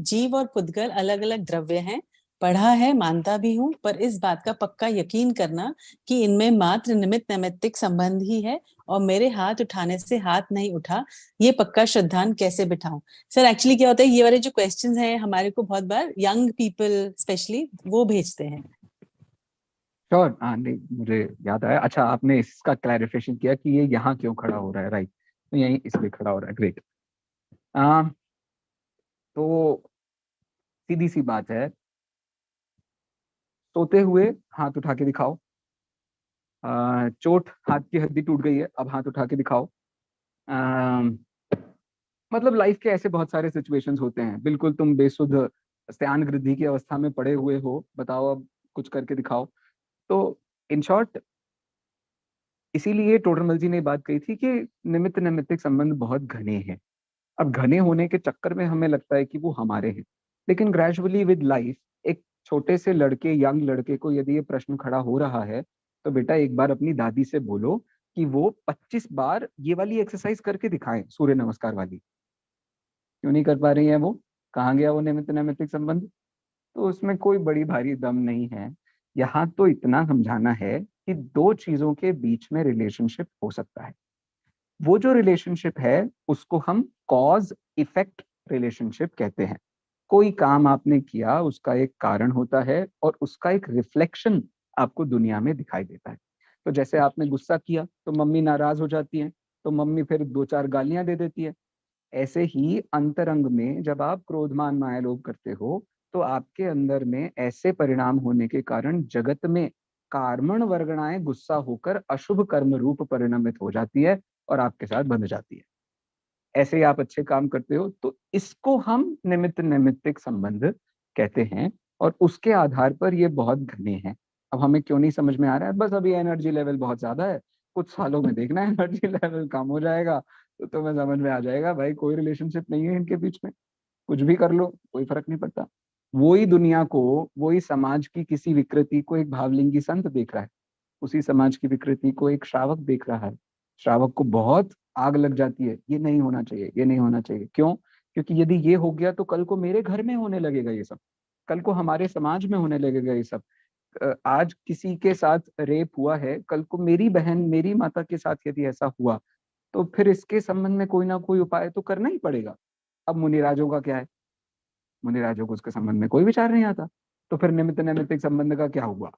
जीव और पुद्गल अलग अलग द्रव्य हैं, पढ़ा है, मानता भी हूँ, पर इस बात का पक्का यकीन करना कि इनमें मात्र निमित्त नैमित्तिक संबंध ही है और मेरे हाथ उठाने से हाथ नहीं उठा, ये पक्का श्रद्धान कैसे बिठाऊं। सर एक्चुअली क्या होता है, ये वाले जो क्वेश्चंस हैं हमारे को बहुत बार यंग पीपल स्पेशली वो भेजते हैं। श्योर, हाँ नहीं मुझे याद आया। अच्छा, आपने इसका क्लैरिफिकेशन किया कि ये यहाँ क्यों खड़ा हो रहा है, राइट? तो यहीं इसलिए खड़ा हो रहा है, ग्रेट। तो सीधी सी बात है, सोते हुए हाथ उठा के दिखाओ। चोट, हाथ की हड्डी टूट गई है, अब हाथ उठा के दिखाओ। अ, मतलब लाइफ के ऐसे बहुत सारे सिचुएशंस होते हैं, बिल्कुल तुम बेसुध सयान वृद्धि की अवस्था में पड़े हुए हो, बताओ अब कुछ करके दिखाओ। तो इन शॉर्ट, इसीलिए टोडरमल जी ने बात कही थी कि निमित्त नैमित्तिक संबंध बहुत घने हैं। अब घने होने के चक्कर में हमें लगता है कि वो हमारे हैं, लेकिन ग्रेजुअली विद लाइफ एक छोटे से लड़के, यंग लड़के को यदि ये प्रश्न खड़ा हो रहा है, तो बेटा एक बार अपनी दादी से बोलो कि वो 25 बार ये वाली एक्सरसाइज करके दिखाएं, सूर्य नमस्कार वाली। क्यों नहीं कर पा रही है वो? कहाँ गया वो निमित्त नैमित्तिक संबंध? तो उसमें कोई बड़ी भारी दम नहीं है। यहाँ तो इतना समझाना है कि दो चीजों के बीच में रिलेशनशिप हो सकता है। वो जो रिलेशनशिप है उसको हम कॉज इफेक्ट रिलेशनशिप कहते हैं। कोई काम आपने किया, उसका एक कारण होता है और उसका एक रिफ्लेक्शन आपको दुनिया में दिखाई देता है। तो जैसे आपने गुस्सा किया तो मम्मी नाराज हो जाती है, तो मम्मी फिर दो चार गालियां दे देती है। ऐसे ही अंतरंग में जब आप क्रोधमान माया लोभ करते हो, तो आपके अंदर में ऐसे परिणाम होने के कारण जगत में कार्मण वर्गणाएं गुस्सा होकर अशुभ कर्म रूप परिणमित हो जाती है और आपके साथ बंध जाती है। ऐसे ही आप अच्छे काम करते हो, तो इसको हम निमित्त नैमित्तिक संबंध कहते हैं। और उसके आधार पर ये बहुत घने हैं। अब हमें क्यों नहीं समझ में आ रहा है? बस अभी एनर्जी लेवल बहुत ज्यादा है, कुछ सालों में देखना एनर्जी लेवल कम हो जाएगा, तो तुम्हें समझ में आ जाएगा भाई कोई रिलेशनशिप नहीं है इनके बीच में। कुछ भी कर लो, कोई फर्क नहीं पड़ता। वही दुनिया को, वही समाज की किसी विकृति को एक भावलिंगी संत देख रहा है, उसी समाज की विकृति को एक श्रावक देख रहा है। श्रावक को बहुत आग लग जाती है, ये नहीं होना चाहिए, ये नहीं होना चाहिए। क्यों? क्योंकि यदि ये हो गया तो कल को मेरे घर में होने लगेगा ये सब, कल को हमारे समाज में होने लगेगा ये सब। आज किसी के साथ रेप हुआ है, कल को मेरी बहन, मेरी माता के साथ यदि ऐसा हुआ, तो फिर इसके संबंध में कोई ना कोई उपाय तो करना ही पड़ेगा। अब मुनिराजों का क्या है? मुनिराजों को उसके संबंध में कोई विचार नहीं आता, तो फिर निमित्त नैमित्तिक संबंध का क्या हुआ?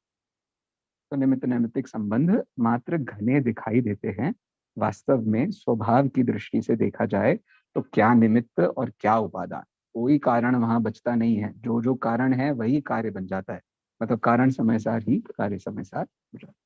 तो निमित्त नैमित्तिक संबंध मात्र घने दिखाई देते हैं। वास्तव में स्वभाव की दृष्टि से देखा जाए तो क्या निमित्त और क्या उपादान, कोई कारण वहां बचता नहीं है। जो जो कारण है वही कार्य बन जाता है, मतलब कारण समय सार ही कार्य समय सार हो जाता है।